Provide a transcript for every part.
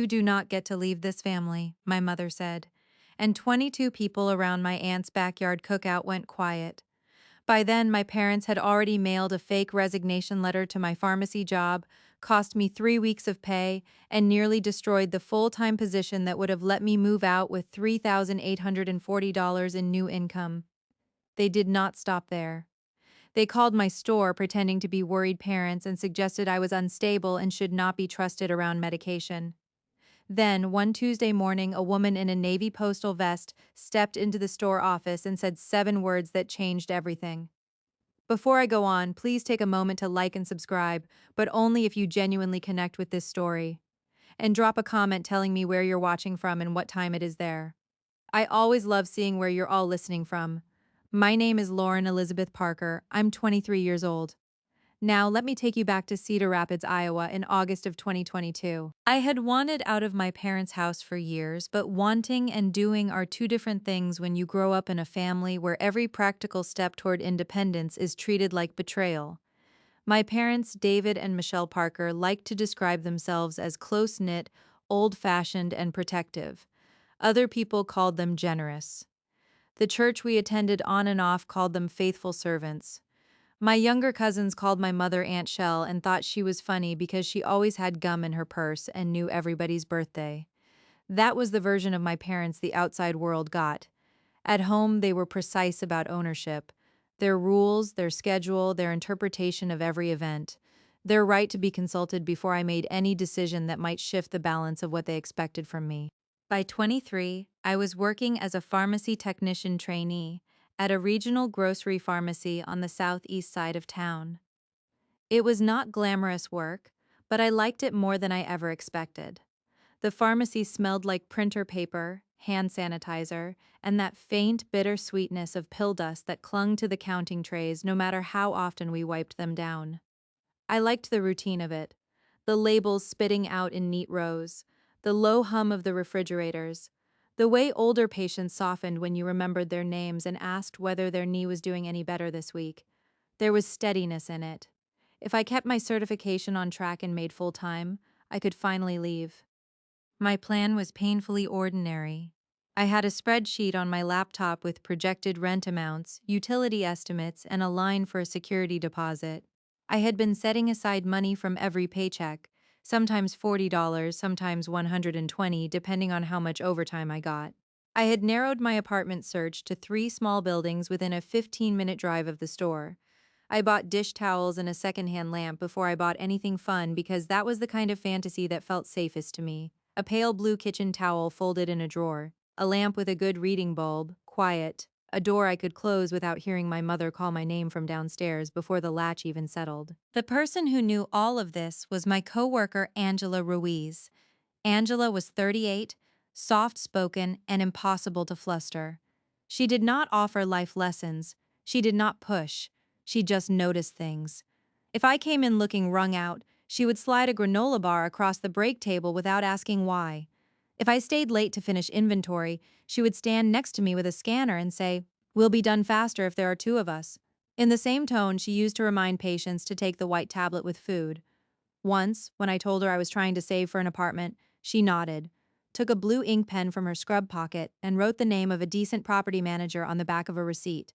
do not get to leave this family," my mother said, and 22 people around my aunt's backyard cookout went quiet. By then, my parents had already mailed a fake resignation letter to my pharmacy job, cost me 3 weeks of pay, and nearly destroyed the full-time position that would have let me move out with $3,840 in new income. They did not stop there. They called my store pretending to be worried parents and suggested I was unstable and should not be trusted around medication. Then, one Tuesday morning, a woman in a navy postal vest stepped into the store office and said 7 words that changed everything. Before I go on, please take a moment to like and subscribe, but only if you genuinely connect with this story. And drop a comment telling me where you're watching from and what time it is there. I always love seeing where you're all listening from. My name is Lauren Elizabeth Parker. I'm 23 years old. Now, let me take you back to Cedar Rapids, Iowa in August of 2022. I had wanted out of my parents' house for years, but wanting and doing are two different things when you grow up in a family where every practical step toward independence is treated like betrayal. My parents, David and Michelle Parker, liked to describe themselves as close-knit, old-fashioned, and protective. Other people called them generous. The church we attended on and off called them faithful servants. My younger cousins called my mother Aunt Shell and thought she was funny because she always had gum in her purse and knew everybody's birthday. That was the version of my parents the outside world got. At home, they were precise about ownership. Their rules, their schedule, their interpretation of every event. Their right to be consulted before I made any decision that might shift the balance of what they expected from me. By 23, I was working as a pharmacy technician trainee at a regional grocery pharmacy on the southeast side of town. It was not glamorous work, but I liked it more than I ever expected. The pharmacy smelled like printer paper, hand sanitizer, and that faint, bitter sweetness of pill dust that clung to the counting trays no matter how often we wiped them down. I liked the routine of it, the labels spitting out in neat rows, the low hum of the refrigerators, the way older patients softened when you remembered their names and asked whether their knee was doing any better this week. There was steadiness in it. If I kept my certification on track and made full time, I could finally leave. My plan was painfully ordinary. I had a spreadsheet on my laptop with projected rent amounts, utility estimates, and a line for a security deposit. I had been setting aside money from every paycheck, sometimes $40, sometimes $120, depending on how much overtime I got. I had narrowed my apartment search to 3 small buildings within a 15-minute drive of the store. I bought dish towels and a secondhand lamp before I bought anything fun because that was the kind of fantasy that felt safest to me. A pale blue kitchen towel folded in a drawer, a lamp with a good reading bulb, quiet, a door I could close without hearing my mother call my name from downstairs before the latch even settled. The person who knew all of this was my coworker Angela Ruiz. Angela was 38, soft-spoken, and impossible to fluster. She did not offer life lessons. She did not push. She just noticed things. If I came in looking wrung out, she would slide a granola bar across the break table without asking why. If I stayed late to finish inventory, she would stand next to me with a scanner and say, "We'll be done faster if there are 2 of us." In the same tone she used to remind patients to take the white tablet with food. Once, when I told her I was trying to save for an apartment, she nodded, took a blue ink pen from her scrub pocket, and wrote the name of a decent property manager on the back of a receipt.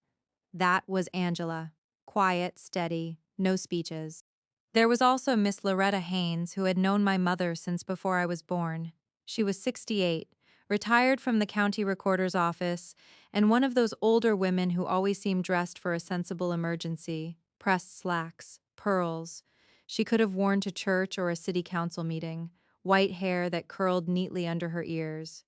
That was Angela. Quiet, steady, no speeches. There was also Miss Loretta Haynes, who had known my mother since before I was born. She was 68, retired from the county recorder's office, and one of those older women who always seemed dressed for a sensible emergency. Pressed slacks, pearls. She could have worn to church or a city council meeting, white hair that curled neatly under her ears.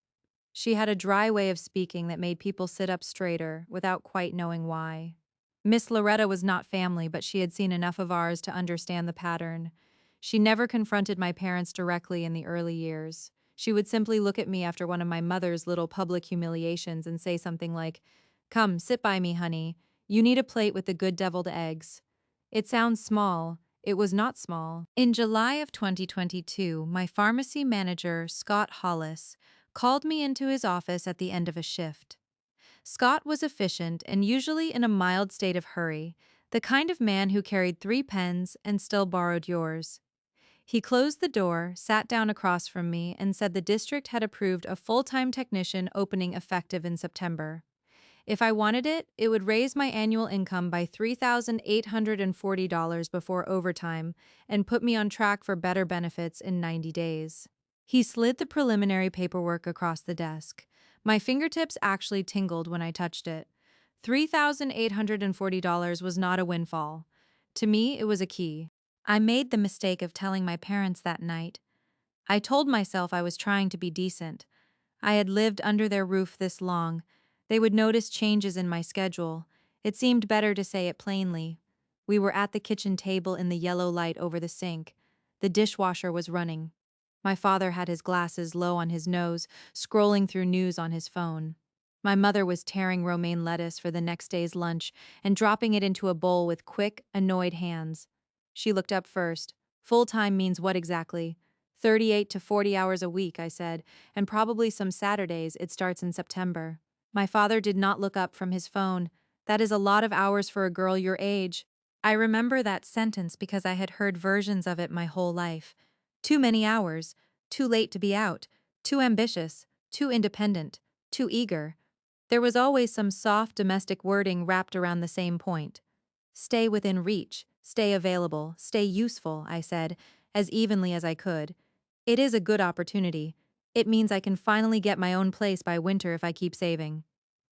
She had a dry way of speaking that made people sit up straighter without quite knowing why. Miss Loretta was not family, but she had seen enough of ours to understand the pattern. She never confronted my parents directly in the early years. She would simply look at me after one of my mother's little public humiliations and say something like, "Come, sit by me, honey. You need a plate with the good deviled eggs." It sounds small. It was not small. In July of 2022, my pharmacy manager, Scott Hollis, called me into his office at the end of a shift. Scott was efficient and usually in a mild state of hurry, the kind of man who carried 3 pens and still borrowed yours. He closed the door, sat down across from me, and said the district had approved a full-time technician opening effective in September. If I wanted it, it would raise my annual income by $3,840 before overtime and put me on track for better benefits in 90 days. He slid the preliminary paperwork across the desk. My fingertips actually tingled when I touched it. $3,840 was not a windfall. To me, it was a key. I made the mistake of telling my parents that night. I told myself I was trying to be decent. I had lived under their roof this long. They would notice changes in my schedule. It seemed better to say it plainly. We were at the kitchen table in the yellow light over the sink. The dishwasher was running. My father had his glasses low on his nose, scrolling through news on his phone. My mother was tearing romaine lettuce for the next day's lunch and dropping it into a bowl with quick, annoyed hands. She looked up first. Full-time means what exactly? 38 to 40 hours a week, I said, and probably some Saturdays. It starts in September. My father did not look up from his phone. That is a lot of hours for a girl your age. I remember that sentence because I had heard versions of it my whole life. Too many hours, too late to be out, too ambitious, too independent, too eager. There was always some soft domestic wording wrapped around the same point. Stay within reach, stay available, stay useful, I said, as evenly as I could. It is a good opportunity. It means I can finally get my own place by winter if I keep saving.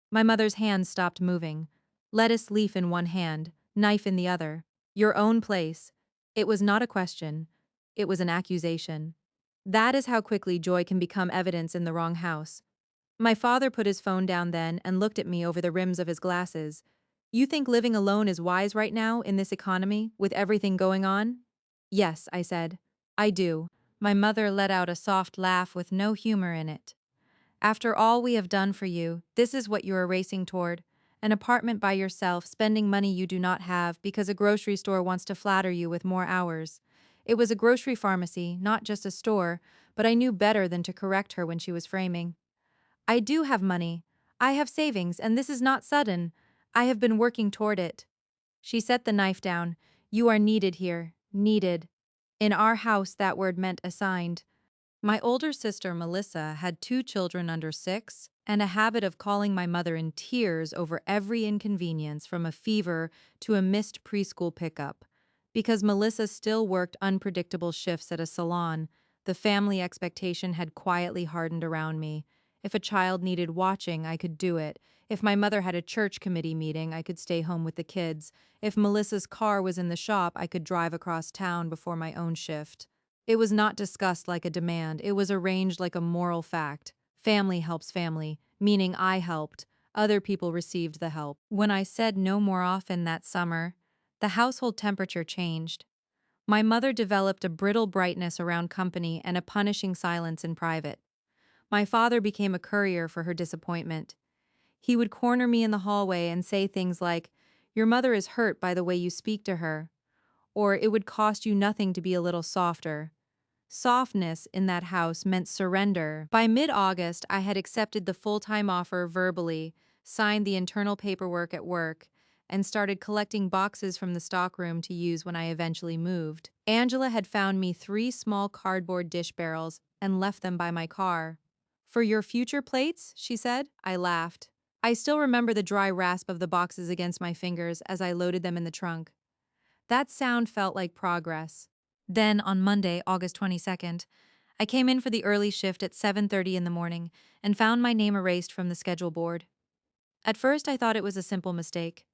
My mother's hands stopped moving. Lettuce leaf in one hand, knife in the other. Your own place. It was not a question. It was an accusation. That is how quickly joy can become evidence in the wrong house. My father put his phone down then and looked at me over the rims of his glasses. You think living alone is wise right now in this economy, with everything going on? Yes, I said. I do. My mother let out a soft laugh with no humor in it. After all we have done for you, this is what you are racing toward. An apartment by yourself, spending money you do not have because a grocery store wants to flatter you with more hours. It was a grocery pharmacy, not just a store, but I knew better than to correct her when she was framing. I do have money. I have savings, and this is not sudden. I have been working toward it. She set the knife down. You are needed here. Needed. In our house, that word meant assigned. My older sister, Melissa, had 2 children under 6 and a habit of calling my mother in tears over every inconvenience from a fever to a missed preschool pickup. Because Melissa still worked unpredictable shifts at a salon, the family expectation had quietly hardened around me. If a child needed watching, I could do it. If my mother had a church committee meeting, I could stay home with the kids. If Melissa's car was in the shop, I could drive across town before my own shift. It was not discussed like a demand, it was arranged like a moral fact. Family helps family, meaning I helped. Other people received the help. When I said no more often that summer, the household temperature changed. My mother developed a brittle brightness around company and a punishing silence in private. My father became a courier for her disappointment. He would corner me in the hallway and say things like, "Your mother is hurt by the way you speak to her," or "It would cost you nothing to be a little softer." Softness in that house meant surrender. By mid-August, I had accepted the full-time offer verbally, signed the internal paperwork at work, and started collecting boxes from the stockroom to use when I eventually moved. Angela had found me 3 small cardboard dish barrels and left them by my car. "For your future plates?" she said. I laughed. I still remember the dry rasp of the boxes against my fingers as I loaded them in the trunk. That sound felt like progress. Then, on Monday, August 22nd, I came in for the early shift at 7:30 in the morning and found my name erased from the schedule board. At first, I thought it was a simple mistake.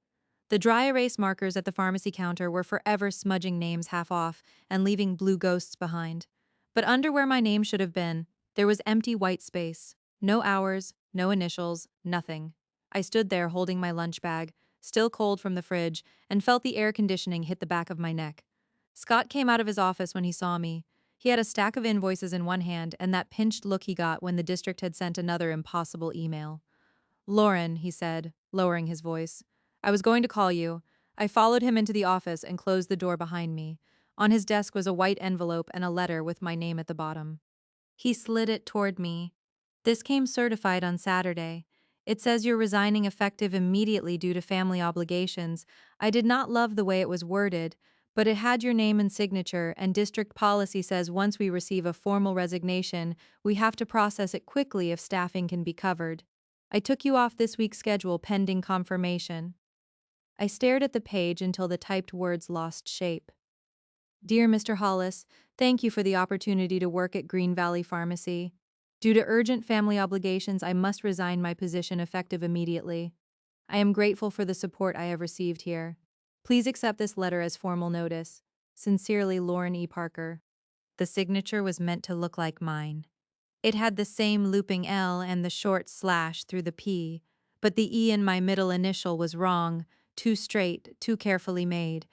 The dry erase markers at the pharmacy counter were forever smudging names half off and leaving blue ghosts behind. But under where my name should have been, there was empty white space. No hours, no initials, nothing. I stood there holding my lunch bag, still cold from the fridge, and felt the air conditioning hit the back of my neck. Scott came out of his office when he saw me. He had a stack of invoices in one hand and that pinched look he got when the district had sent another impossible email. "Lauren," he said, lowering his voice, "I was going to call you." I followed him into the office and closed the door behind me. On his desk was a white envelope and a letter with my name at the bottom. He slid it toward me. "This came certified on Saturday. It says you're resigning effective immediately due to family obligations." I did not love the way it was worded, But it had your name and signature, and district policy says once we receive a formal resignation, we have to process it quickly if staffing can be covered. I took you off this week's schedule pending confirmation. I stared at the page until the typed words lost shape. Dear Mr. Hollis, thank you for the opportunity to work at Green Valley Pharmacy. Due to urgent family obligations, I must resign my position effective immediately. I am grateful for the support I have received here. Please accept this letter as formal notice. Sincerely, Lauren E. Parker. The signature was meant to look like mine. It had the same looping L and the short slash through the P, but the E in my middle initial was wrong, too straight, too carefully made.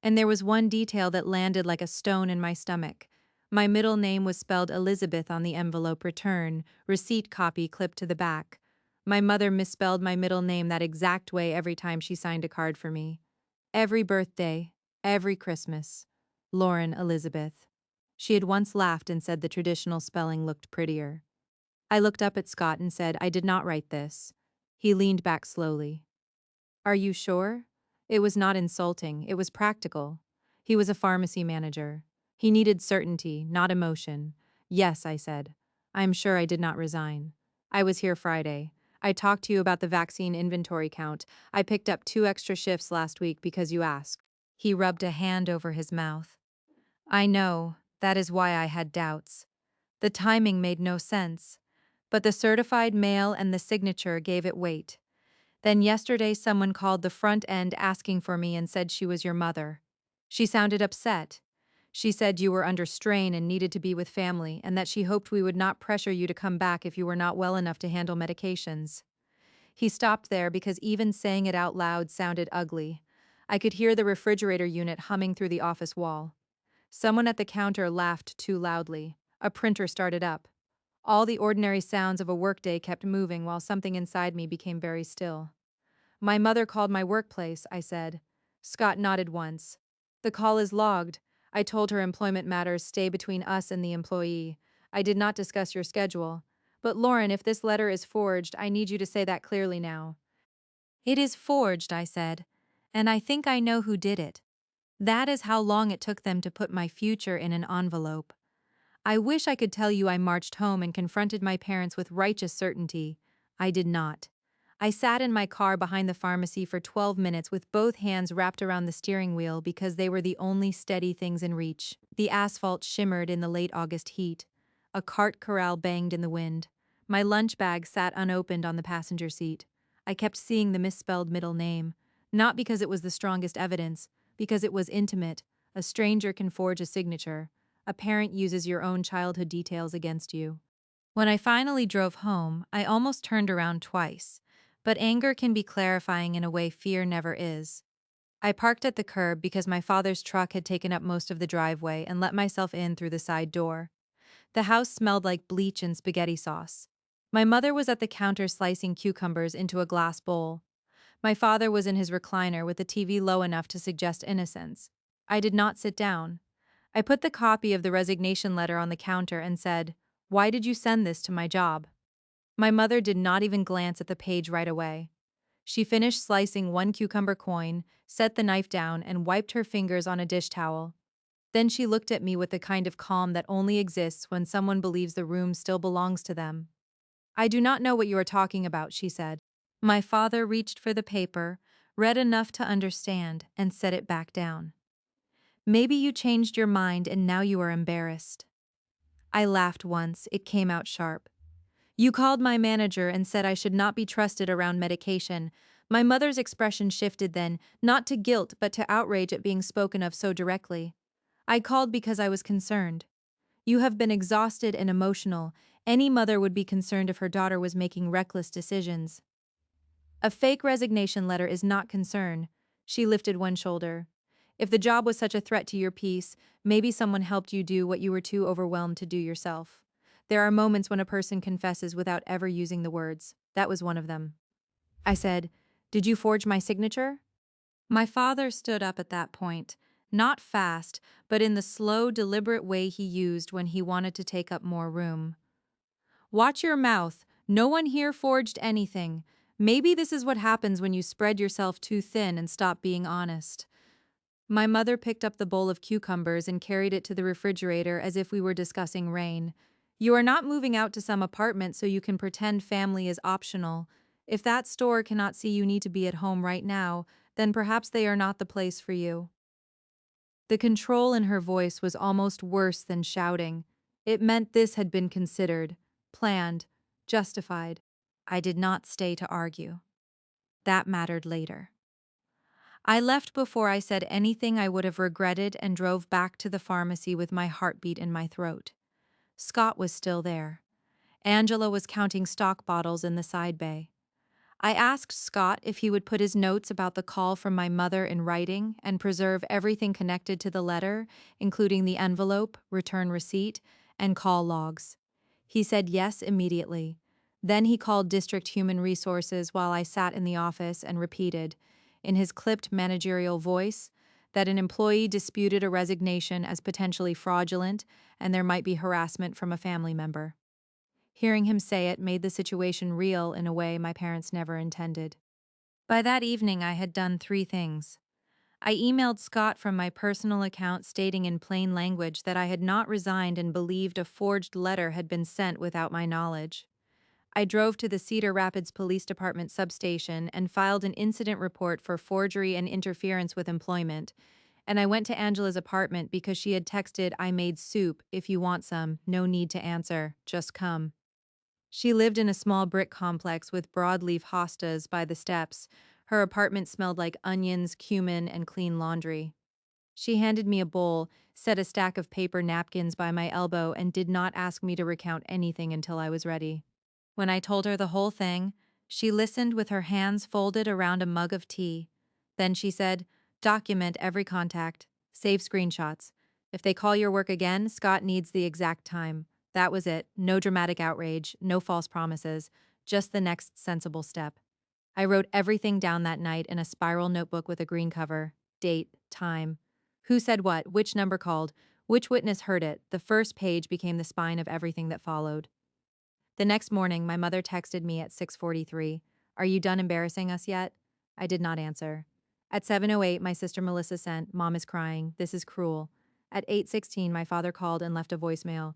And there was one detail that landed like a stone in my stomach. My middle name was spelled Elizabeth on the envelope return, receipt copy clipped to the back. My mother misspelled my middle name that exact way every time she signed a card for me. Every birthday, every Christmas. Lauren Elizabeth. She had once laughed and said the traditional spelling looked prettier. I looked up at Scott and said I did not write this. He leaned back slowly. Are you sure? It was not insulting, it was practical. He was a pharmacy manager. He needed certainty, not emotion. Yes, I said. I'm sure I did not resign. I was here Friday. I talked to you about the vaccine inventory count. I picked up 2 extra shifts last week because you asked. He rubbed a hand over his mouth. I know, that is why I had doubts. The timing made no sense. But the certified mail and the signature gave it weight. Then yesterday someone called the front end asking for me and said she was your mother. She sounded upset. She said you were under strain and needed to be with family and that she hoped we would not pressure you to come back if you were not well enough to handle medications. He stopped there because even saying it out loud sounded ugly. I could hear the refrigerator unit humming through the office wall. Someone at the counter laughed too loudly. A printer started up. All the ordinary sounds of a workday kept moving while something inside me became very still. My mother called my workplace, I said. Scott nodded once. The call is logged. I told her employment matters stay between us and the employee. I did not discuss your schedule. But Lauren, if this letter is forged, I need you to say that clearly now. It is forged, I said. And I think I know who did it. That is how long it took them to put my future in an envelope. I wish I could tell you I marched home and confronted my parents with righteous certainty. I did not. I sat in my car behind the pharmacy for 12 minutes with both hands wrapped around the steering wheel because they were the only steady things in reach. The asphalt shimmered in the late August heat. A cart corral banged in the wind. My lunch bag sat unopened on the passenger seat. I kept seeing the misspelled middle name, not because it was the strongest evidence, because it was intimate. A stranger can forge a signature. A parent uses your own childhood details against you. When I finally drove home, I almost turned around twice. But anger can be clarifying in a way fear never is. I parked at the curb because my father's truck had taken up most of the driveway and let myself in through the side door. The house smelled like bleach and spaghetti sauce. My mother was at the counter slicing cucumbers into a glass bowl. My father was in his recliner with the TV low enough to suggest innocence. I did not sit down. I put the copy of the resignation letter on the counter and said, "Why did you send this to my job?" My mother did not even glance at the page right away. She finished slicing one cucumber coin, set the knife down, and wiped her fingers on a dish towel. Then she looked at me with the kind of calm that only exists when someone believes the room still belongs to them. I do not know what you are talking about, she said. My father reached for the paper, read enough to understand, and set it back down. Maybe you changed your mind and now you are embarrassed. I laughed once, it came out sharp. You called my manager and said I should not be trusted around medication. My mother's expression shifted then, not to guilt but to outrage at being spoken of so directly. I called because I was concerned. You have been exhausted and emotional. Any mother would be concerned if her daughter was making reckless decisions. A fake resignation letter is not concern. She lifted one shoulder. If the job was such a threat to your peace, maybe someone helped you do what you were too overwhelmed to do yourself. There are moments when a person confesses without ever using the words. That was one of them. I said, "Did you forge my signature?" My father stood up at that point, not fast, but in the slow, deliberate way he used when he wanted to take up more room. Watch your mouth. No one here forged anything. Maybe this is what happens when you spread yourself too thin and stop being honest. My mother picked up the bowl of cucumbers and carried it to the refrigerator as if we were discussing rain. You are not moving out to some apartment so you can pretend family is optional. If that store cannot see you need to be at home right now, then perhaps they are not the place for you. The control in her voice was almost worse than shouting. It meant this had been considered, planned, justified. I did not stay to argue. That mattered later. I left before I said anything I would have regretted and drove back to the pharmacy with my heartbeat in my throat. Scott was still there. Angela was counting stock bottles in the side bay. I asked Scott if he would put his notes about the call from my mother in writing and preserve everything connected to the letter, including the envelope, return receipt, and call logs. He said yes immediately. Then he called District Human Resources while I sat in the office and repeated, in his clipped managerial voice, that an employee disputed a resignation as potentially fraudulent and there might be harassment from a family member. Hearing him say it made the situation real in a way my parents never intended. By that evening, I had done three things. I emailed Scott from my personal account stating in plain language that I had not resigned and believed a forged letter had been sent without my knowledge. I drove to the Cedar Rapids Police Department substation and filed an incident report for forgery and interference with employment, and I went to Angela's apartment because she had texted, "I made soup, if you want some, no need to answer, just come." She lived in a small brick complex with broadleaf hostas by the steps. Her apartment smelled like onions, cumin, and clean laundry. She handed me a bowl, set a stack of paper napkins by my elbow, and did not ask me to recount anything until I was ready. When I told her the whole thing, she listened with her hands folded around a mug of tea. Then she said, "Document every contact. Save screenshots. If they call your work again, Scott needs the exact time." That was it. No dramatic outrage, no false promises, just the next sensible step. I wrote everything down that night in a spiral notebook with a green cover. Date, time. Who said what, which number called, which witness heard it. The first page became the spine of everything that followed. The next morning, my mother texted me at 6:43. "Are you done embarrassing us yet?" I did not answer. At 7:08, my sister Melissa sent, "Mom is crying. This is cruel." At 8:16, my father called and left a voicemail.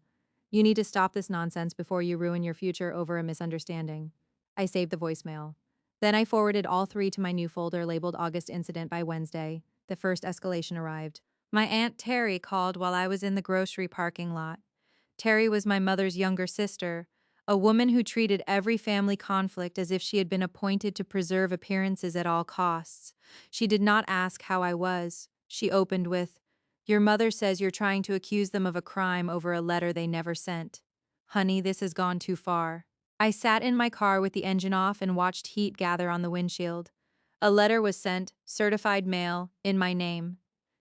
"You need to stop this nonsense before you ruin your future over a misunderstanding." I saved the voicemail. Then I forwarded all three to my new folder labeled August Incident by Wednesday. The first escalation arrived. My Aunt Terry called while I was in the grocery parking lot. Terry was my mother's younger sister, a woman who treated every family conflict as if she had been appointed to preserve appearances at all costs. She did not ask how I was. She opened with, "Your mother says you're trying to accuse them of a crime over a letter they never sent. Honey, this has gone too far." I sat in my car with the engine off and watched heat gather on the windshield. A letter was sent, certified mail, in my name.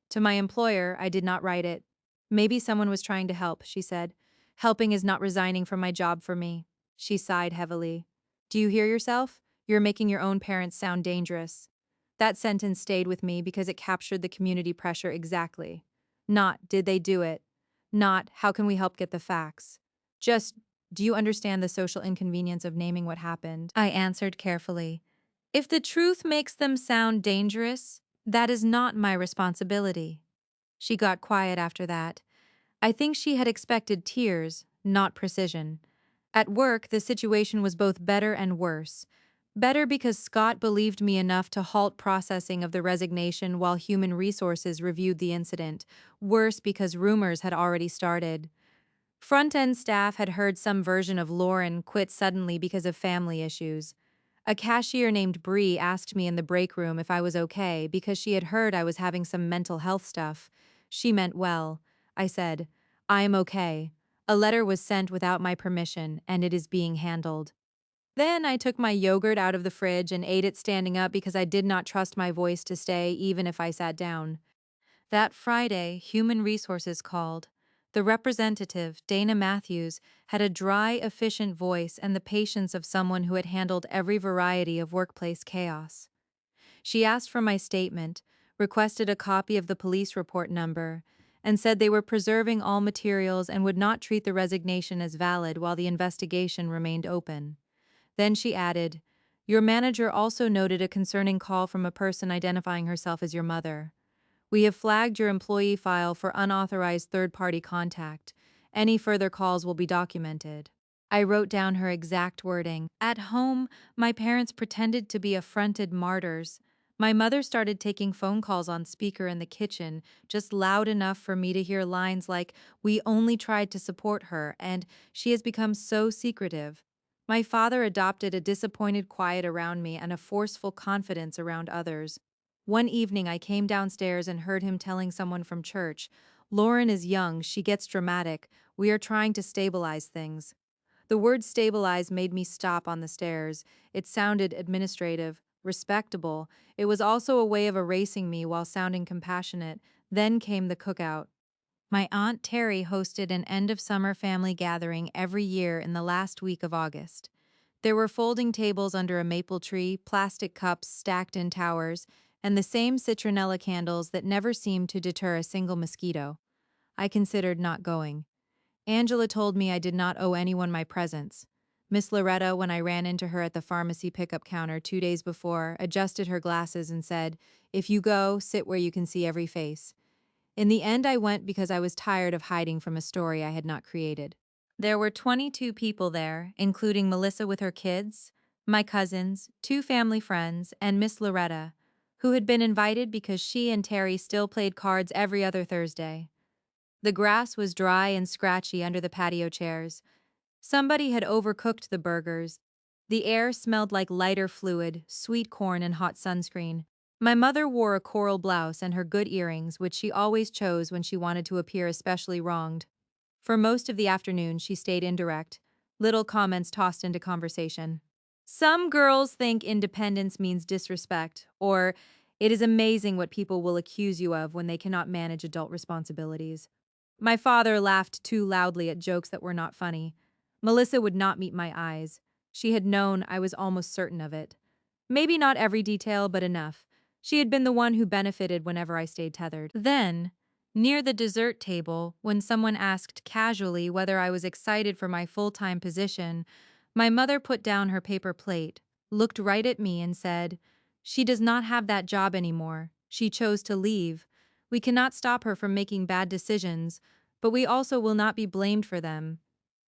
To my employer, I did not write it. "Maybe someone was trying to help," she said. "Helping is not resigning from my job for me." She sighed heavily. "Do you hear yourself? You're making your own parents sound dangerous." That sentence stayed with me because it captured the community pressure exactly. Not, "Did they do it?" Not, "How can we help get the facts?" Just, "Do you understand the social inconvenience of naming what happened?" I answered carefully. "If the truth makes them sound dangerous, that is not my responsibility." She got quiet after that. I think she had expected tears, not precision. At work, the situation was both better and worse. Better because Scott believed me enough to halt processing of the resignation while Human Resources reviewed the incident. Worse because rumors had already started. Front-end staff had heard some version of Lauren quit suddenly because of family issues. A cashier named Bree asked me in the break room if I was okay because she had heard I was having some mental health stuff. She meant well. I said, "I am okay. A letter was sent without my permission, and it is being handled." Then I took my yogurt out of the fridge and ate it standing up because I did not trust my voice to stay even if I sat down. That Friday, Human Resources called. The representative, Dana Matthews, had a dry, efficient voice and the patience of someone who had handled every variety of workplace chaos. She asked for my statement, requested a copy of the police report number, and said they were preserving all materials and would not treat the resignation as valid while the investigation remained open. Then she added, "Your manager also noted a concerning call from a person identifying herself as your mother. We have flagged your employee file for unauthorized third-party contact. Any further calls will be documented. I wrote down her exact wording. At home, my parents pretended to be affronted martyrs. My mother started taking phone calls on speaker in the kitchen, just loud enough for me to hear lines like, "We only tried to support her," and "She has become so secretive." My father adopted a disappointed quiet around me and a forceful confidence around others. One evening, I came downstairs and heard him telling someone from church, "Lauren is young, she gets dramatic. We are trying to stabilize things." The word stabilize made me stop on the stairs. It sounded administrative, respectable. It was also a way of erasing me while sounding compassionate. Then came the cookout. My Aunt Terry hosted an end-of-summer family gathering every year in the last week of August. There were folding tables under a maple tree, plastic cups stacked in towers, and the same citronella candles that never seemed to deter a single mosquito. I considered not going. Angela told me I did not owe anyone my presence. Miss Loretta, when I ran into her at the pharmacy pickup counter 2 days before, adjusted her glasses and said, "If you go, sit where you can see every face." In the end, I went because I was tired of hiding from a story I had not created. There were 22 people there, including Melissa with her kids, my cousins, 2 family friends, and Miss Loretta, who had been invited because she and Terry still played cards every other Thursday. The grass was dry and scratchy under the patio chairs. Somebody had overcooked the burgers. The air smelled like lighter fluid, sweet corn, and hot sunscreen. My mother wore a coral blouse and her good earrings, which she always chose when she wanted to appear especially wronged. For most of the afternoon, she stayed indirect, little comments tossed into conversation. Some girls think independence means disrespect, or it is amazing what people will accuse you of when they cannot manage adult responsibilities. My father laughed too loudly at jokes that were not funny. Melissa would not meet my eyes. She had known, I was almost certain of it. Maybe not every detail, but enough. She had been the one who benefited whenever I stayed tethered. Then, near the dessert table, when someone asked casually whether I was excited for my full-time position, my mother put down her paper plate, looked right at me, and said, "She does not have that job anymore. She chose to leave. We cannot stop her from making bad decisions, but we also will not be blamed for them.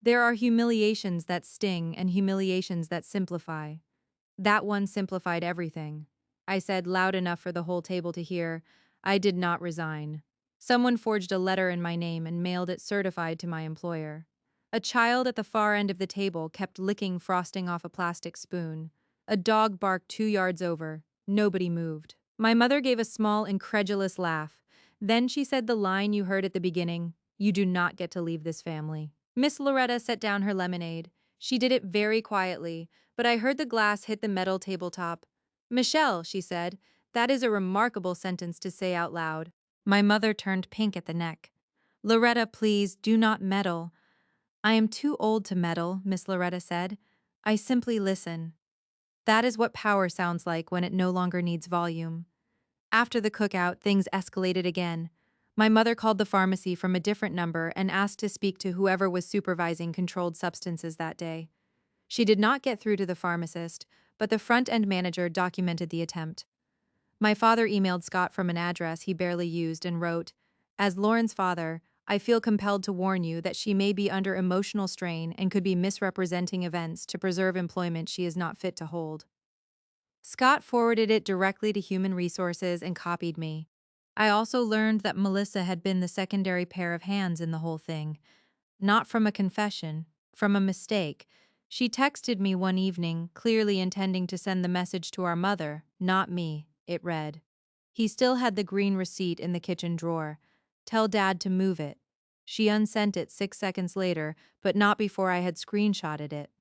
There are humiliations that sting and humiliations that simplify. That one simplified everything." I said loud enough for the whole table to hear. I did not resign. Someone forged a letter in my name and mailed it certified to my employer. A child at the far end of the table kept licking frosting off a plastic spoon. A dog barked 2 yards over. Nobody moved. My mother gave a small, incredulous laugh. Then she said the line you heard at the beginning, "You do not get to leave this family." Miss Loretta set down her lemonade. She did it very quietly, but I heard the glass hit the metal tabletop. "Michelle," she said, "that is a remarkable sentence to say out loud." My mother turned pink at the neck. "Loretta, please, do not meddle." "I am too old to meddle," Miss Loretta said. "I simply listen." That is what power sounds like when it no longer needs volume. After the cookout, things escalated again. My mother called the pharmacy from a different number and asked to speak to whoever was supervising controlled substances that day. She did not get through to the pharmacist, but the front-end manager documented the attempt. My father emailed Scott from an address he barely used and wrote, "As Lauren's father, I feel compelled to warn you that she may be under emotional strain and could be misrepresenting events to preserve employment she is not fit to hold." Scott forwarded it directly to Human Resources and copied me. I also learned that Melissa had been the secondary pair of hands in the whole thing. Not from a confession, from a mistake. She texted me one evening, clearly intending to send the message to our mother, not me. It read, "He still had the green receipt in the kitchen drawer. Tell Dad to move it." She unsent it 6 seconds later, but not before I had screenshotted it.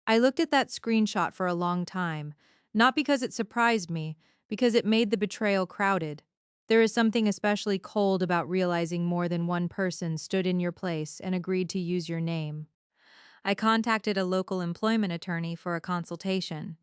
I looked at that screenshot for a long time, not because it surprised me, because it made the betrayal crowded. There is something especially cold about realizing more than one person stood in your place and agreed to use your name. I contacted a local employment attorney for a consultation.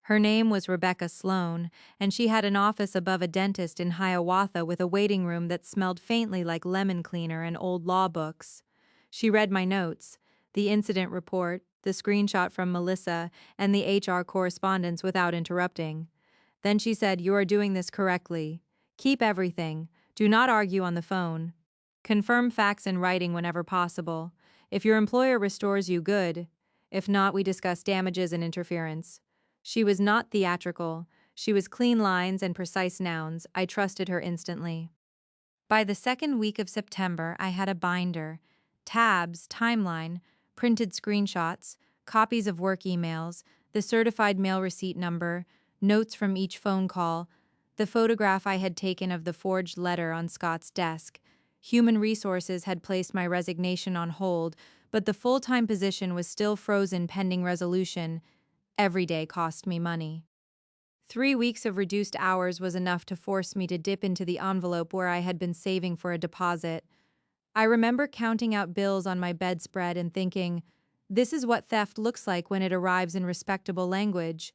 Her name was Rebecca Sloan, and she had an office above a dentist in Hiawatha with a waiting room that smelled faintly like lemon cleaner and old law books. She read my notes, the incident report, the screenshot from Melissa, and the HR correspondence without interrupting. Then she said, "You are doing this correctly. Keep everything. Do not argue on the phone. Confirm facts in writing whenever possible. If your employer restores you, good. If not, we discuss damages and interference. She was not theatrical. She was clean lines and precise nouns. I trusted her instantly. By the second week of September, I had a binder, tabs, timeline, printed screenshots, copies of work emails, the certified mail receipt number, notes from each phone call, the photograph I had taken of the forged letter on Scott's desk. Human Resources had placed my resignation on hold, but the full-time position was still frozen pending resolution. Every day cost me money. 3 weeks of reduced hours was enough to force me to dip into the envelope where I had been saving for a deposit. I remember counting out bills on my bedspread and thinking, this is what theft looks like when it arrives in respectable language.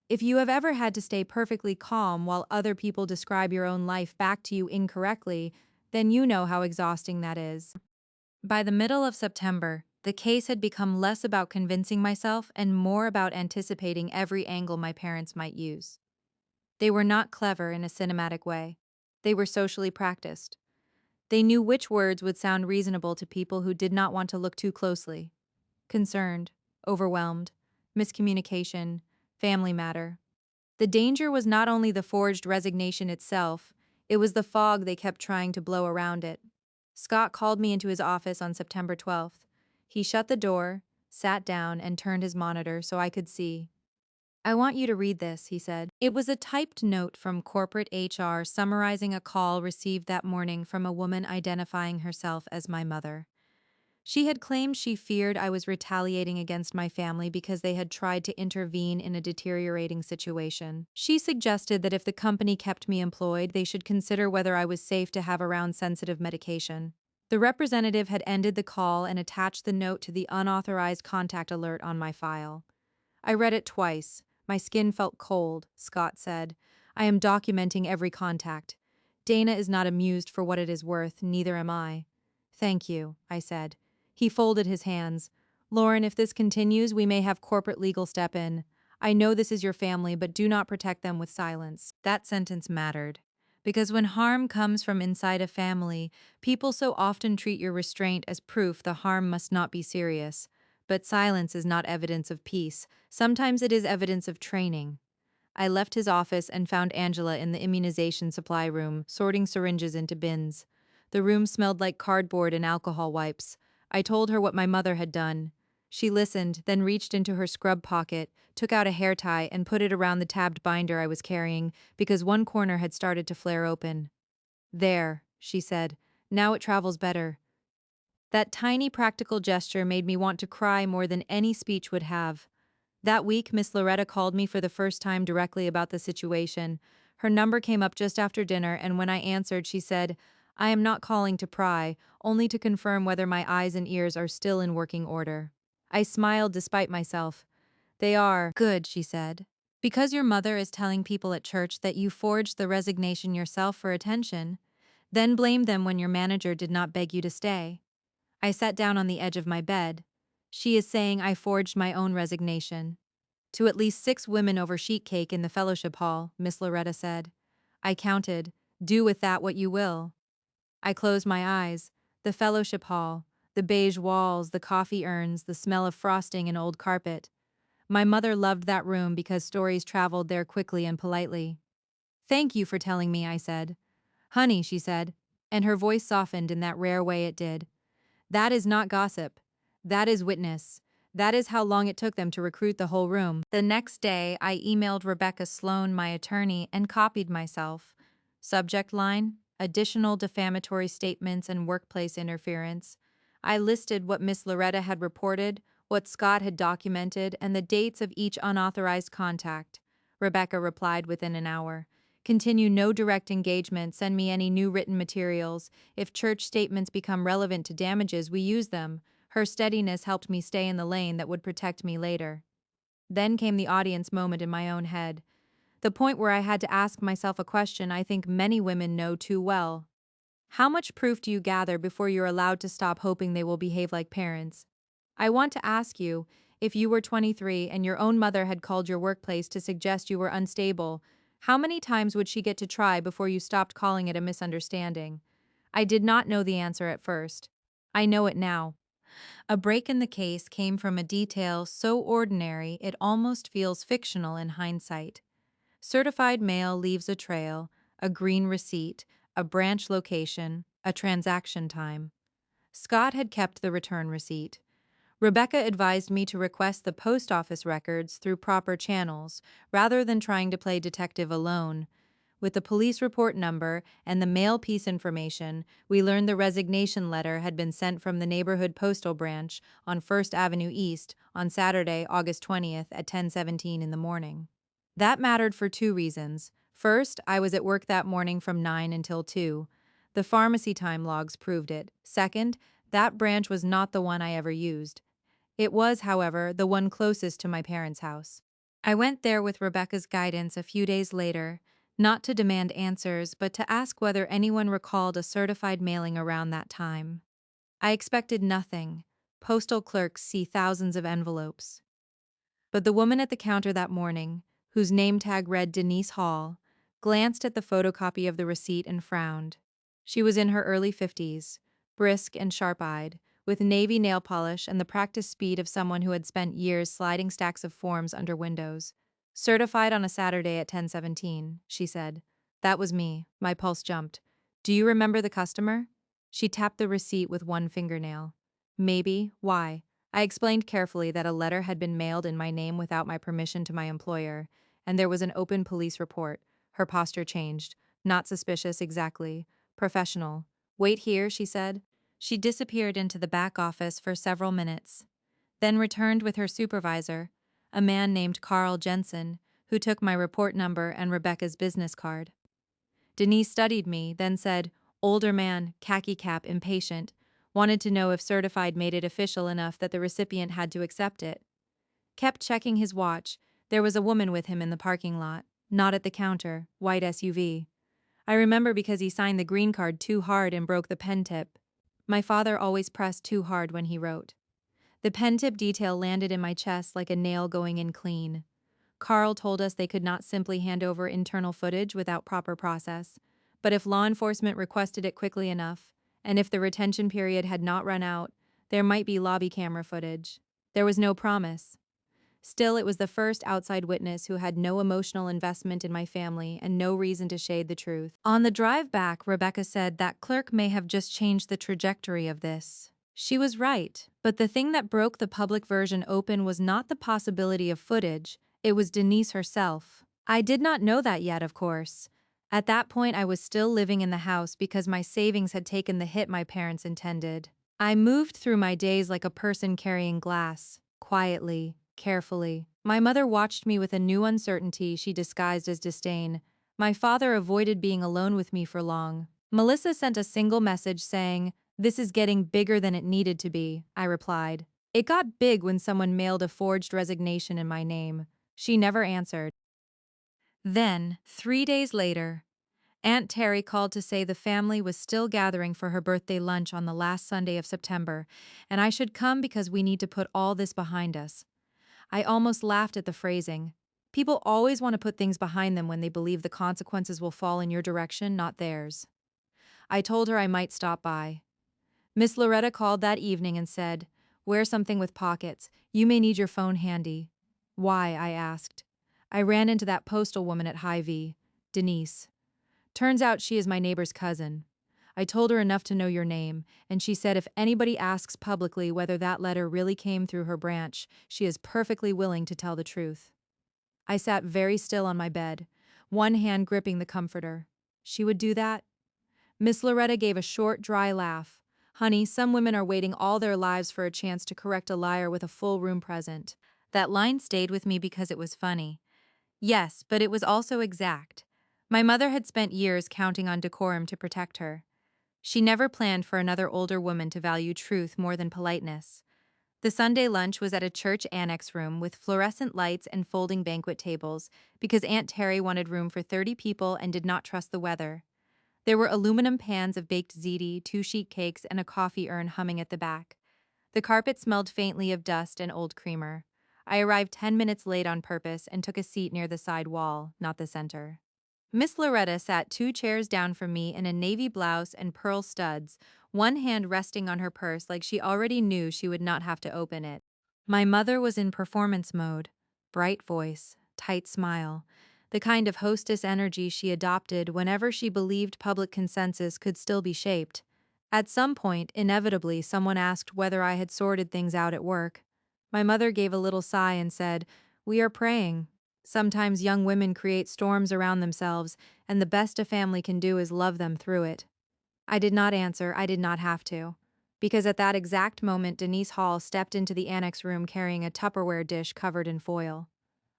If you have ever had to stay perfectly calm while other people describe your own life back to you incorrectly, then you know how exhausting that is. By the middle of September, the case had become less about convincing myself and more about anticipating every angle my parents might use. They were not clever in a cinematic way. They were socially practiced. They knew which words would sound reasonable to people who did not want to look too closely. Concerned, overwhelmed, miscommunication, family matter. The danger was not only the forged resignation itself, it was the fog they kept trying to blow around it. Scott called me into his office on September 12th. He shut the door, sat down, and turned his monitor so I could see. I want you to read this, he said. It was a typed note from corporate HR summarizing a call received that morning from a woman identifying herself as my mother. She had claimed she feared I was retaliating against my family because they had tried to intervene in a deteriorating situation. She suggested that if the company kept me employed, they should consider whether I was safe to have around sensitive medication. The representative had ended the call and attached the note to the unauthorized contact alert on my file. I read it twice. My skin felt cold, Scott said. I am documenting every contact. Dana is not amused for what it is worth, neither am I. Thank you, I said. He folded his hands. Lauren, if this continues, we may have corporate legal step in. I know this is your family, but do not protect them with silence. That sentence mattered. Because when harm comes from inside a family, people so often treat your restraint as proof the harm must not be serious. But silence is not evidence of peace. Sometimes it is evidence of training. I left his office and found Angela in the immunization supply room, sorting syringes into bins. The room smelled like cardboard and alcohol wipes. I told her what my mother had done. She listened, then reached into her scrub pocket, took out a hair tie, and put it around the tabbed binder I was carrying because one corner had started to flare open. There, she said. Now it travels better. That tiny practical gesture made me want to cry more than any speech would have. That week, Miss Loretta called me for the first time directly about the situation. Her number came up just after dinner, and when I answered, she said, I am not calling to pry, only to confirm whether my eyes and ears are still in working order. I smiled despite myself. They are. Good, she said. Because your mother is telling people at church that you forged the resignation yourself for attention, then blame them when your manager did not beg you to stay. I sat down on the edge of my bed. She is saying I forged my own resignation. To at least 6 women over sheet cake in the fellowship hall, Miss Loretta said. I counted. Do with that what you will. I closed my eyes. The fellowship hall, the beige walls, the coffee urns, the smell of frosting and old carpet. My mother loved that room because stories traveled there quickly and politely. Thank you for telling me, I said. Honey, she said, and her voice softened in that rare way it did. That is not gossip. That is witness. That is how long it took them to recruit the whole room. The next day, I emailed Rebecca Sloan, my attorney, and copied myself. Subject line: additional defamatory statements and workplace interference. I listed what Miss Loretta had reported, what Scott had documented, and the dates of each unauthorized contact. Rebecca replied within an hour. Continue no direct engagement, send me any new written materials. If church statements become relevant to damages, we use them. Her steadiness helped me stay in the lane that would protect me later. Then came the audience moment in my own head. The point where I had to ask myself a question I think many women know too well. How much proof do you gather before you're allowed to stop hoping they will behave like parents? I want to ask you, if you were 23 and your own mother had called your workplace to suggest you were unstable, How many times would she get to try before you stopped calling it a misunderstanding? I did not know the answer at first. I know it now. A break in the case came from a detail so ordinary it almost feels fictional in hindsight. Certified mail leaves a trail, a green receipt, a branch location, a transaction time. Scott had kept the return receipt. Rebecca advised me to request the post office records through proper channels, rather than trying to play detective alone. With the police report number and the mail piece information, we learned the resignation letter had been sent from the neighborhood postal branch on First Avenue East on Saturday, August 20th at 10:17 in the morning. That mattered for two reasons. First, I was at work that morning from 9 until 2. The pharmacy time logs proved it. Second, that branch was not the one I ever used. It was, however, the one closest to my parents' house. I went there with Rebecca's guidance a few days later, not to demand answers, but to ask whether anyone recalled a certified mailing around that time. I expected nothing. Postal clerks see thousands of envelopes. But the woman at the counter that morning, whose name tag read Denise Hall, glanced at the photocopy of the receipt and frowned. She was in her early 50s, brisk and sharp-eyed, with navy nail polish and the practiced speed of someone who had spent years sliding stacks of forms under windows. Certified on a Saturday at 10:17, she said. That was me. My pulse jumped. Do you remember the customer? She tapped the receipt with one fingernail. Maybe. Why? I explained carefully that a letter had been mailed in my name without my permission to my employer, and there was an open police report. Her posture changed. Not suspicious exactly. Professional. Wait here, she said. She disappeared into the back office for several minutes, then returned with her supervisor, a man named Carl Jensen, who took my report number and Rebecca's business card. Denise studied me, then said, older man, khaki cap, impatient, wanted to know if certified made it official enough that the recipient had to accept it. Kept checking his watch. There was a woman with him in the parking lot, not at the counter, white SUV. I remember because he signed the green card too hard and broke the pen tip. My father always pressed too hard when he wrote. The pen tip detail landed in my chest like a nail going in clean. Carl told us they could not simply hand over internal footage without proper process, but if law enforcement requested it quickly enough, and if the retention period had not run out, there might be lobby camera footage. There was no promise. Still, it was the first outside witness who had no emotional investment in my family and no reason to shade the truth. On the drive back, Rebecca said that clerk may have just changed the trajectory of this. She was right, but the thing that broke the public version open was not the possibility of footage, it was Denise herself. I did not know that yet, of course. At that point, I was still living in the house because my savings had taken the hit my parents intended. I moved through my days like a person carrying glass, quietly, carefully. My mother watched me with a new uncertainty she disguised as disdain. My father avoided being alone with me for long. Melissa sent a single message saying, "This is getting bigger than it needed to be," I replied. It got big when someone mailed a forged resignation in my name. She never answered. Then, 3 days later, Aunt Terry called to say the family was still gathering for her birthday lunch on the last Sunday of September, and I should come because we need to put all this behind us. I almost laughed at the phrasing. People always want to put things behind them when they believe the consequences will fall in your direction, not theirs. I told her I might stop by. Miss Loretta called that evening and said, "Wear something with pockets. You may need your phone handy." "Why?" I asked. I ran into that postal woman at Hy-Vee, Denise. Turns out she is my neighbor's cousin. I told her enough to know your name, and she said if anybody asks publicly whether that letter really came through her branch, she is perfectly willing to tell the truth. I sat very still on my bed, one hand gripping the comforter. She would do that? Miss Loretta gave a short, dry laugh. Honey, some women are waiting all their lives for a chance to correct a liar with a full room present. That line stayed with me because it was funny. Yes, but it was also exact. My mother had spent years counting on decorum to protect her. She never planned for another older woman to value truth more than politeness. The Sunday lunch was at a church annex room with fluorescent lights and folding banquet tables because Aunt Terry wanted room for 30 people and did not trust the weather. There were aluminum pans of baked ziti, 2-sheet cakes, and a coffee urn humming at the back. The carpet smelled faintly of dust and old creamer. I arrived 10 minutes late on purpose and took a seat near the side wall, not the center. Miss Loretta sat 2 chairs down from me in a navy blouse and pearl studs, one hand resting on her purse like she already knew she would not have to open it. My mother was in performance mode, bright voice, tight smile, the kind of hostess energy she adopted whenever she believed public consensus could still be shaped. At some point, inevitably, someone asked whether I had sorted things out at work. My mother gave a little sigh and said, "We are praying." Sometimes young women create storms around themselves, and the best a family can do is love them through it. I did not answer, I did not have to. Because at that exact moment, Denise Hall stepped into the annex room carrying a Tupperware dish covered in foil.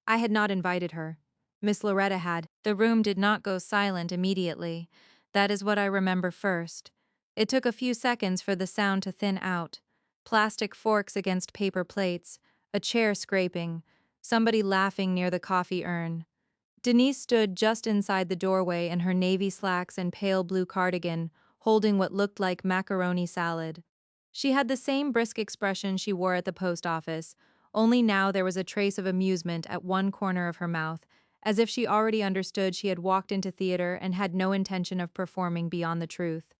I had not invited her. Miss Loretta had. The room did not go silent immediately. That is what I remember first. It took a few seconds for the sound to thin out. Plastic forks against paper plates, a chair scraping, somebody laughing near the coffee urn. Denise stood just inside the doorway in her navy slacks and pale blue cardigan, holding what looked like macaroni salad. She had the same brisk expression she wore at the post office, only now there was a trace of amusement at one corner of her mouth, as if she already understood she had walked into theater and had no intention of performing beyond the truth.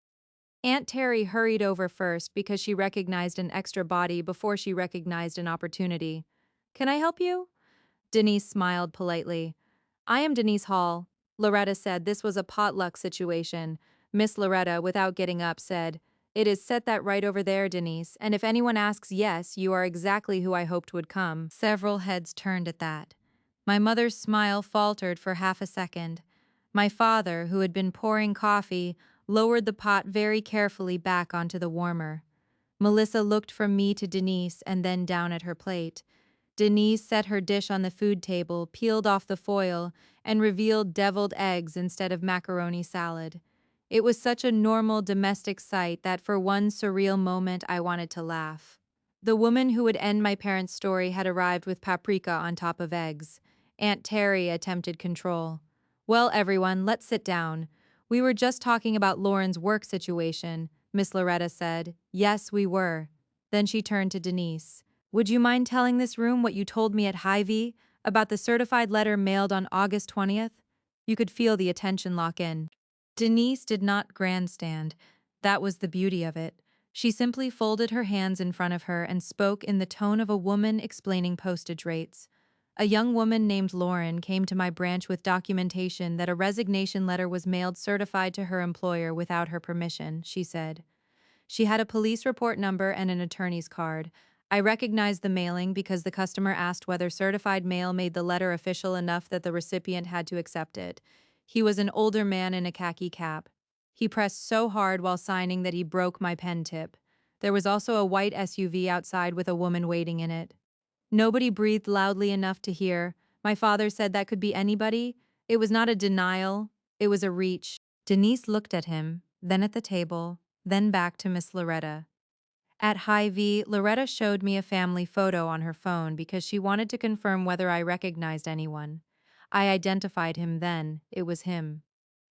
Aunt Terry hurried over first because she recognized an extra body before she recognized an opportunity. "Can I help you?" Denise smiled politely. "I am Denise Hall." Loretta said this was a potluck situation. Miss Loretta, without getting up, said, "It is set that right over there, Denise, and if anyone asks, yes, you are exactly who I hoped would come." Several heads turned at that. My mother's smile faltered for half a second. My father, who had been pouring coffee, lowered the pot very carefully back onto the warmer. Melissa looked from me to Denise and then down at her plate. Denise set her dish on the food table, peeled off the foil, and revealed deviled eggs instead of macaroni salad. It was such a normal domestic sight that for one surreal moment I wanted to laugh. The woman who would end my parents' story had arrived with paprika on top of eggs. Aunt Terry attempted control. "Well, everyone, let's sit down. We were just talking about Lauren's work situation," Miss Loretta said. "Yes, we were." Then she turned to Denise. "Would you mind telling this room what you told me at Hy-Vee about the certified letter mailed on August 20th? You could feel the attention lock in. Denise did not grandstand. That was the beauty of it. She simply folded her hands in front of her and spoke in the tone of a woman explaining postage rates. "A young woman named Lauren came to my branch with documentation that a resignation letter was mailed certified to her employer without her permission," she said. She had a police report number and an attorney's card. I recognized the mailing because the customer asked whether certified mail made the letter official enough that the recipient had to accept it. He was an older man in a khaki cap. He pressed so hard while signing that he broke my pen tip. There was also a white SUV outside with a woman waiting in it. Nobody breathed loudly enough to hear. My father said that could be anybody. It was not a denial, it was a reach. Denise looked at him, then at the table, then back to Miss Loretta. At Hy-Vee, Loretta showed me a family photo on her phone because she wanted to confirm whether I recognized anyone. I identified him then, it was him.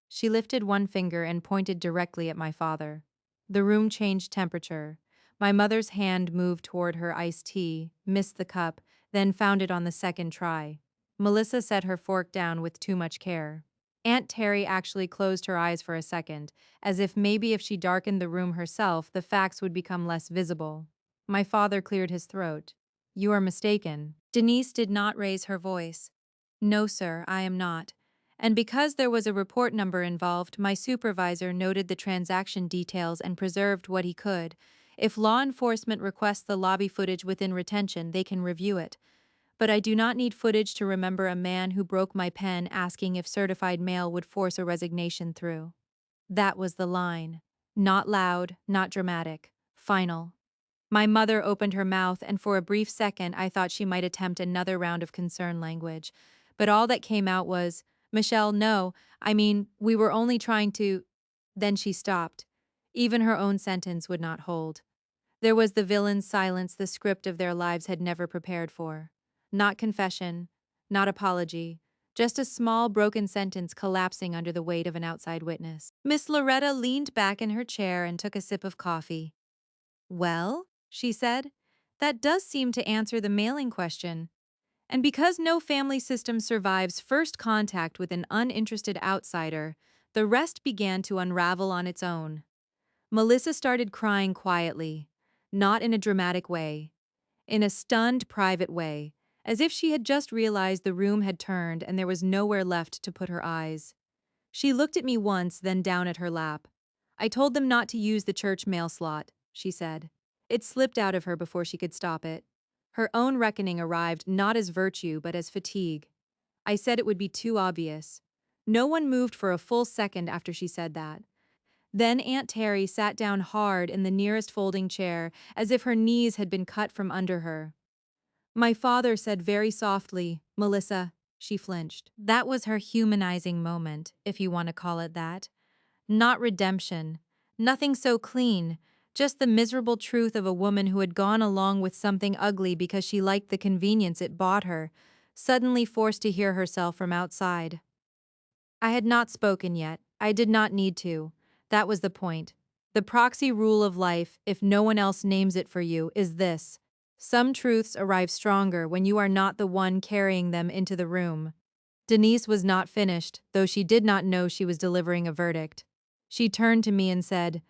She lifted one finger and pointed directly at my father. The room changed temperature. My mother's hand moved toward her iced tea, missed the cup, then found it on the second try. Melissa set her fork down with too much care. Aunt Terry actually closed her eyes for a second, as if maybe if she darkened the room herself, the facts would become less visible. My father cleared his throat. "You are mistaken." Denise did not raise her voice. "No, sir, I am not." And because there was a report number involved, my supervisor noted the transaction details and preserved what he could. If law enforcement requests the lobby footage within retention, they can review it. But I do not need footage to remember a man who broke my pen asking if certified mail would force a resignation through. That was the line. Not loud, not dramatic. Final. My mother opened her mouth, and for a brief second I thought she might attempt another round of concern language. But all that came out was, "Michelle, no, I mean, we were only trying to—" Then she stopped. Even her own sentence would not hold. There was the villain's silence the script of their lives had never prepared for. Not confession, not apology, just a small broken sentence collapsing under the weight of an outside witness. Miss Loretta leaned back in her chair and took a sip of coffee. "Well," she said, "that does seem to answer the mailing question. And because no family system survives first contact with an uninterested outsider, the rest began to unravel on its own. Melissa started crying quietly, not in a dramatic way, in a stunned, private way, as if she had just realized the room had turned and there was nowhere left to put her eyes. She looked at me once, then down at her lap. "I told them not to use the church mail slot," she said. It slipped out of her before she could stop it. Her own reckoning arrived not as virtue but as fatigue. I said it would be too obvious. No one moved for a full second after she said that. Then Aunt Terry sat down hard in the nearest folding chair, as if her knees had been cut from under her. My father said very softly, "Melissa." She flinched. That was her humanizing moment, if you want to call it that. Not redemption. Nothing so clean. Just the miserable truth of a woman who had gone along with something ugly because she liked the convenience it bought her, suddenly forced to hear herself from outside. I had not spoken yet. I did not need to. That was the point. The proxy rule of life, if no one else names it for you, is this: some truths arrive stronger when you are not the one carrying them into the room. Denise was not finished, though she did not know she was delivering a verdict. She turned to me and said,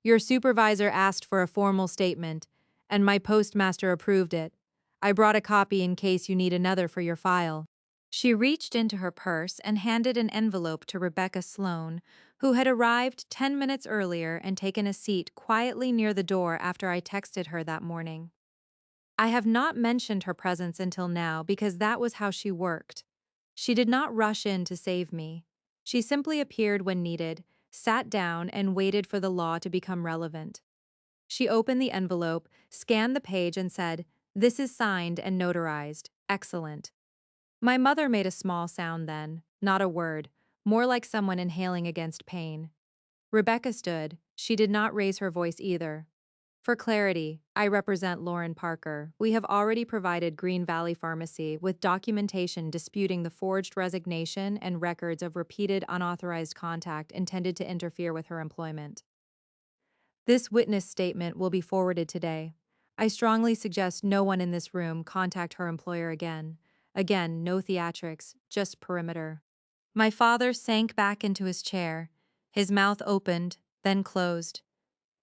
"Your supervisor asked for a formal statement, and my postmaster approved it. I brought a copy in case you need another for your file." She reached into her purse and handed an envelope to Rebecca Sloan, who had arrived 10 minutes earlier and taken a seat quietly near the door after I texted her that morning. I have not mentioned her presence until now because that was how she worked. She did not rush in to save me. She simply appeared when needed, sat down, and waited for the law to become relevant. She opened the envelope, scanned the page, and said, "This is signed and notarized. Excellent." My mother made a small sound then, not a word, more like someone inhaling against pain. Rebecca stood. She did not raise her voice either. "For clarity, I represent Lauren Parker. We have already provided Green Valley Pharmacy with documentation disputing the forged resignation and records of repeated unauthorized contact intended to interfere with her employment. This witness statement will be forwarded today. I strongly suggest no one in this room contact her employer again. Again, no theatrics, just perimeter." My father sank back into his chair. His mouth opened, then closed.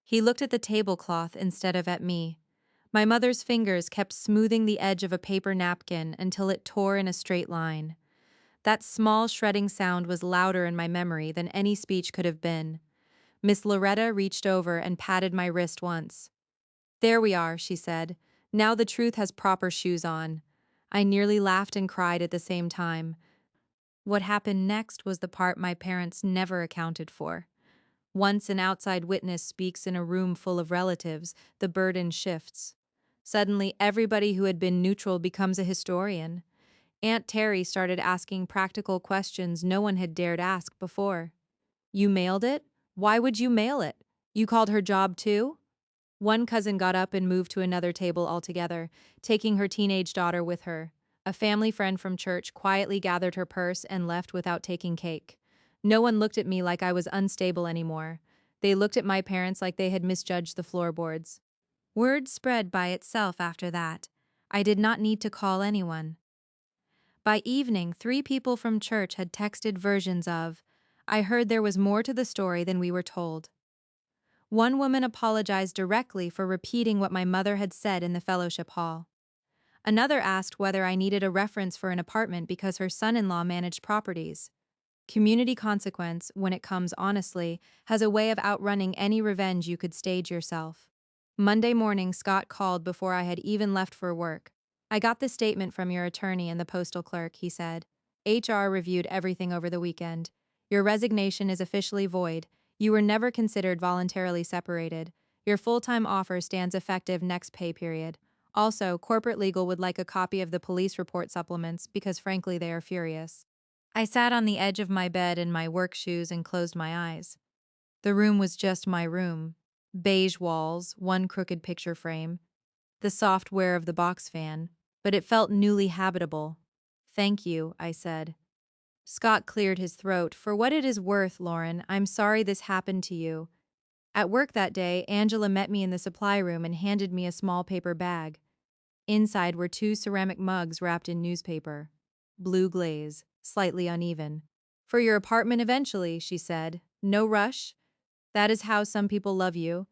He looked at the tablecloth instead of at me. My mother's fingers kept smoothing the edge of a paper napkin until it tore in a straight line. That small shredding sound was louder in my memory than any speech could have been. Miss Loretta reached over and patted my wrist once. "There we are," she said. "Now the truth has proper shoes on." I nearly laughed and cried at the same time. What happened next was the part my parents never accounted for. Once an outside witness speaks in a room full of relatives, the burden shifts. Suddenly, everybody who had been neutral becomes a historian. Aunt Terry started asking practical questions no one had dared ask before. "You mailed it? Why would you mail it? You called her job too?" One cousin got up and moved to another table altogether, taking her teenage daughter with her. A family friend from church quietly gathered her purse and left without taking cake. No one looked at me like I was unstable anymore. They looked at my parents like they had misjudged the floorboards. Word spread by itself after that. I did not need to call anyone. By evening, 3 people from church had texted versions of, "I heard there was more to the story than we were told." One woman apologized directly for repeating what my mother had said in the fellowship hall. Another asked whether I needed a reference for an apartment because her son-in-law managed properties. Community consequence, when it comes honestly, has a way of outrunning any revenge you could stage yourself. Monday morning, Scott called before I had even left for work. "I got the statement from your attorney and the postal clerk," he said. "HR reviewed everything over the weekend. Your resignation is officially void. You were never considered voluntarily separated. Your full-time offer stands effective next pay period. Also, corporate legal would like a copy of the police report supplements because frankly they are furious." I sat on the edge of my bed in my work shoes and closed my eyes. The room was just my room. Beige walls, one crooked picture frame, the soft wear of the box fan, but it felt newly habitable. "Thank you," I said. Scott cleared his throat. "For what it is worth, Lauren, I'm sorry this happened to you. At work that day, Angela met me in the supply room and handed me a small paper bag. Inside were two ceramic mugs wrapped in newspaper. Blue glaze, slightly uneven. "For your apartment eventually," she said. "No rush. That is how some people love you.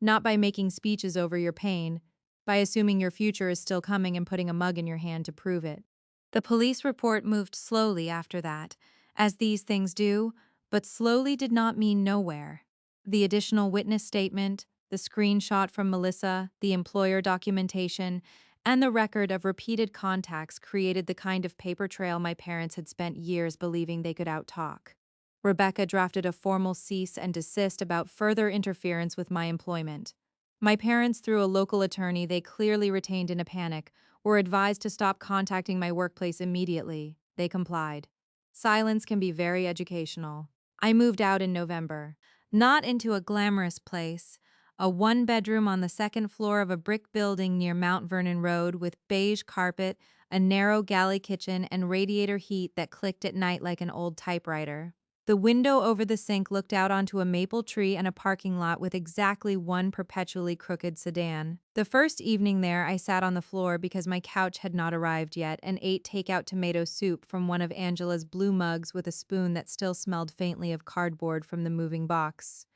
Not by making speeches over your pain, by assuming your future is still coming and putting a mug in your hand to prove it." The police report moved slowly after that, as these things do, but slowly did not mean nowhere. The additional witness statement, the screenshot from Melissa, the employer documentation, and the record of repeated contacts created the kind of paper trail my parents had spent years believing they could outtalk. Rebecca drafted a formal cease and desist about further interference with my employment. My parents, through a local attorney they clearly retained in a panic, were advised to stop contacting my workplace immediately. They complied. Silence can be very educational. I moved out in November. Not into a glamorous place, a one-bedroom on the second floor of a brick building near Mount Vernon Road with beige carpet, a narrow galley kitchen, and radiator heat that clicked at night like an old typewriter. The window over the sink looked out onto a maple tree and a parking lot with exactly one perpetually crooked sedan. The first evening there, I sat on the floor because my couch had not arrived yet and ate takeout tomato soup from one of Angela's blue mugs with a spoon that still smelled faintly of cardboard from the moving box.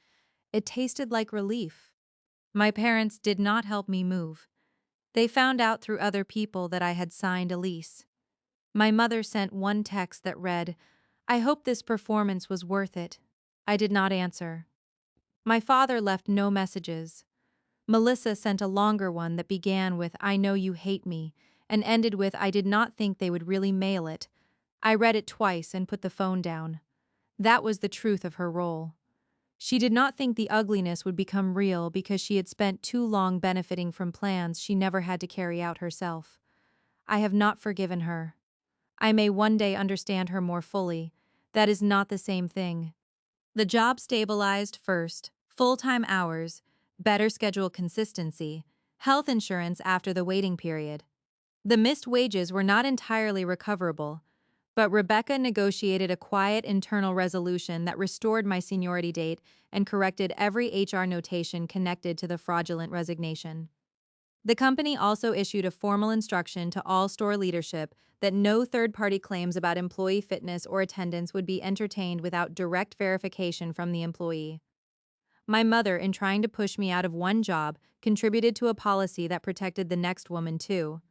It tasted like relief. My parents did not help me move. They found out through other people that I had signed a lease. My mother sent one text that read, "I hope this performance was worth it." I did not answer. My father left no messages. Melissa sent a longer one that began with, "I know you hate me," and ended with, "I did not think they would really mail it." I read it twice and put the phone down. That was the truth of her role. She did not think the ugliness would become real because she had spent too long benefiting from plans she never had to carry out herself. I have not forgiven her. I may one day understand her more fully. That is not the same thing. The job stabilized first, full-time hours, better schedule consistency, health insurance after the waiting period. The missed wages were not entirely recoverable, but Rebecca negotiated a quiet internal resolution that restored my seniority date and corrected every HR notation connected to the fraudulent resignation. The company also issued a formal instruction to all store leadership that no third-party claims about employee fitness or attendance would be entertained without direct verification from the employee. My mother, in trying to push me out of one job, contributed to a policy that protected the next woman too.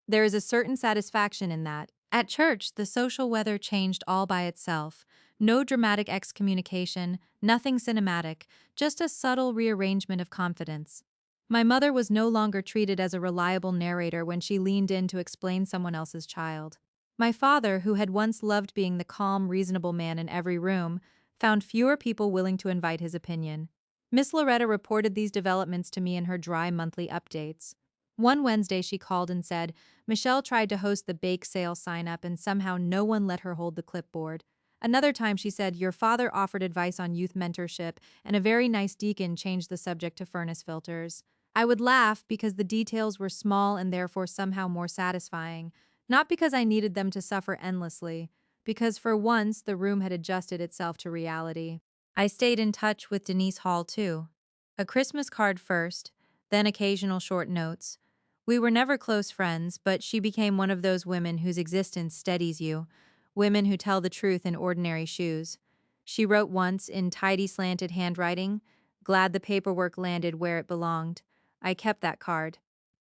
There is a certain satisfaction in that. At church, the social weather changed all by itself. No dramatic excommunication, nothing cinematic, just a subtle rearrangement of confidence. My mother was no longer treated as a reliable narrator when she leaned in to explain someone else's child. My father, who had once loved being the calm, reasonable man in every room, found fewer people willing to invite his opinion. Miss Loretta reported these developments to me in her dry monthly updates. One Wednesday she called and said, "Michelle tried to host the bake sale sign-up and somehow no one let her hold the clipboard." Another time she said, "Your father offered advice on youth mentorship and a very nice deacon changed the subject to furnace filters." I would laugh because the details were small and therefore somehow more satisfying, not because I needed them to suffer endlessly, because for once the room had adjusted itself to reality. I stayed in touch with Denise Hall too. A Christmas card first, then occasional short notes. We were never close friends, but she became one of those women whose existence steadies you, women who tell the truth in ordinary shoes. She wrote once in tidy slanted handwriting, "Glad the paperwork landed where it belonged." I kept that card.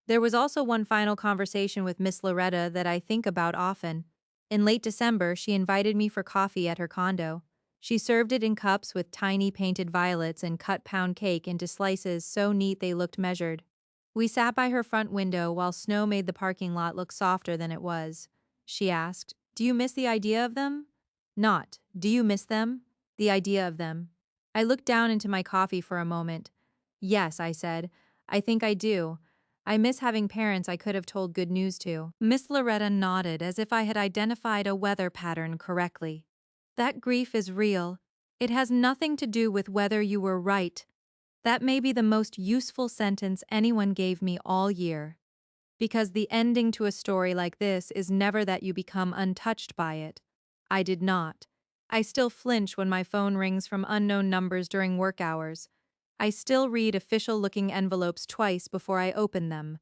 There was also one final conversation with Miss Loretta that I think about often. In late December, she invited me for coffee at her condo. She served it in cups with tiny painted violets and cut pound cake into slices so neat they looked measured. We sat by her front window while snow made the parking lot look softer than it was. She asked, "Do you miss the idea of them?" Not, "Do you miss them?" The idea of them. I looked down into my coffee for a moment. "Yes," I said. "I think I do. I miss having parents I could have told good news to." Miss Loretta nodded as if I had identified a weather pattern correctly. "That grief is real. It has nothing to do with whether you were right." That may be the most useful sentence anyone gave me all year. Because the ending to a story like this is never that you become untouched by it. I did not. I still flinch when my phone rings from unknown numbers during work hours. I still read official-looking envelopes twice before I open them.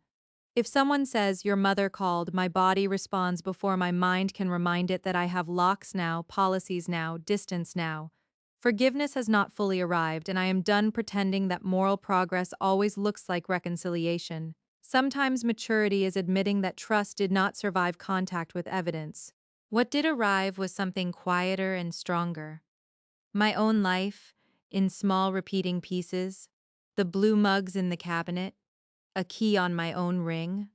If someone says, "Your mother called," my body responds before my mind can remind it that I have locks now, policies now, distance now. Forgiveness has not fully arrived, and I am done pretending that moral progress always looks like reconciliation. Sometimes maturity is admitting that trust did not survive contact with evidence. What did arrive was something quieter and stronger. My own life, in small repeating pieces, the blue mugs in the cabinet, a key on my own ring,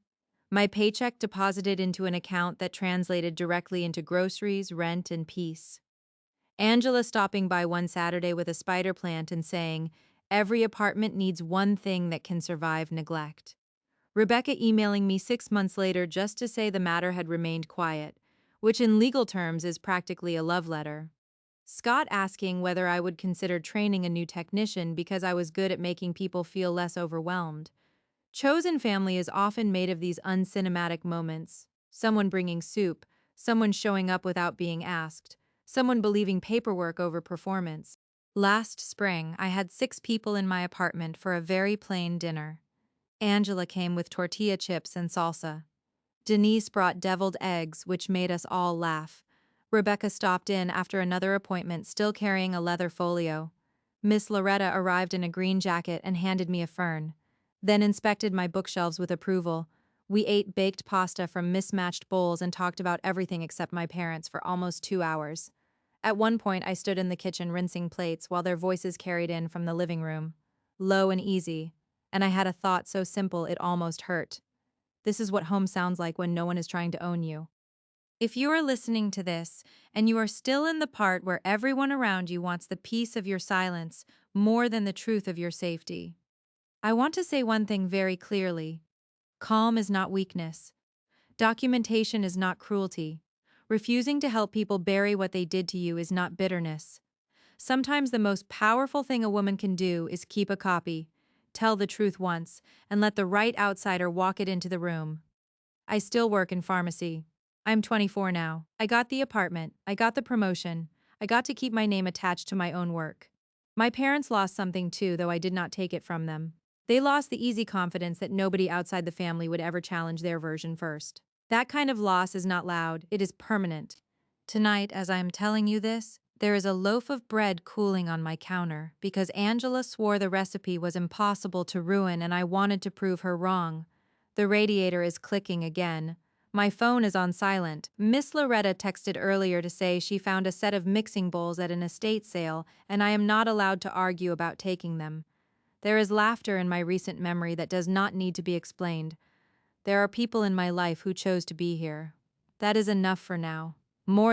my paycheck deposited into an account that translated directly into groceries, rent, and peace. Angela stopping by one Saturday with a spider plant and saying, "Every apartment needs one thing that can survive neglect." Rebecca emailing me 6 months later just to say the matter had remained quiet, which in legal terms is practically a love letter. Scott asking whether I would consider training a new technician because I was good at making people feel less overwhelmed. Chosen family is often made of these uncinematic moments. Someone bringing soup, someone showing up without being asked, someone believing paperwork over performance. Last spring, I had 6 people in my apartment for a very plain dinner. Angela came with tortilla chips and salsa. Denise brought deviled eggs, which made us all laugh. Rebecca stopped in after another appointment, still carrying a leather folio. Miss Loretta arrived in a green jacket and handed me a fern, then inspected my bookshelves with approval. We ate baked pasta from mismatched bowls and talked about everything except my parents for almost 2 hours. At one point, I stood in the kitchen rinsing plates while their voices carried in from the living room, low and easy, and I had a thought so simple it almost hurt. This is what home sounds like when no one is trying to own you. If you are listening to this and you are still in the part where everyone around you wants the peace of your silence more than the truth of your safety, I want to say one thing very clearly. Calm is not weakness. Documentation is not cruelty. Refusing to help people bury what they did to you is not bitterness. Sometimes the most powerful thing a woman can do is keep a copy, tell the truth once, and let the right outsider walk it into the room. I still work in pharmacy. I'm 24 now. I got the apartment. I got the promotion. I got to keep my name attached to my own work. My parents lost something too, though I did not take it from them. They lost the easy confidence that nobody outside the family would ever challenge their version first. That kind of loss is not loud, it is permanent. Tonight, as I am telling you this, there is a loaf of bread cooling on my counter because Angela swore the recipe was impossible to ruin and I wanted to prove her wrong. The radiator is clicking again. My phone is on silent. Miss Loretta texted earlier to say she found a set of mixing bowls at an estate sale and I am not allowed to argue about taking them. There is laughter in my recent memory that does not need to be explained. There are people in my life who chose to be here. That is enough for now. More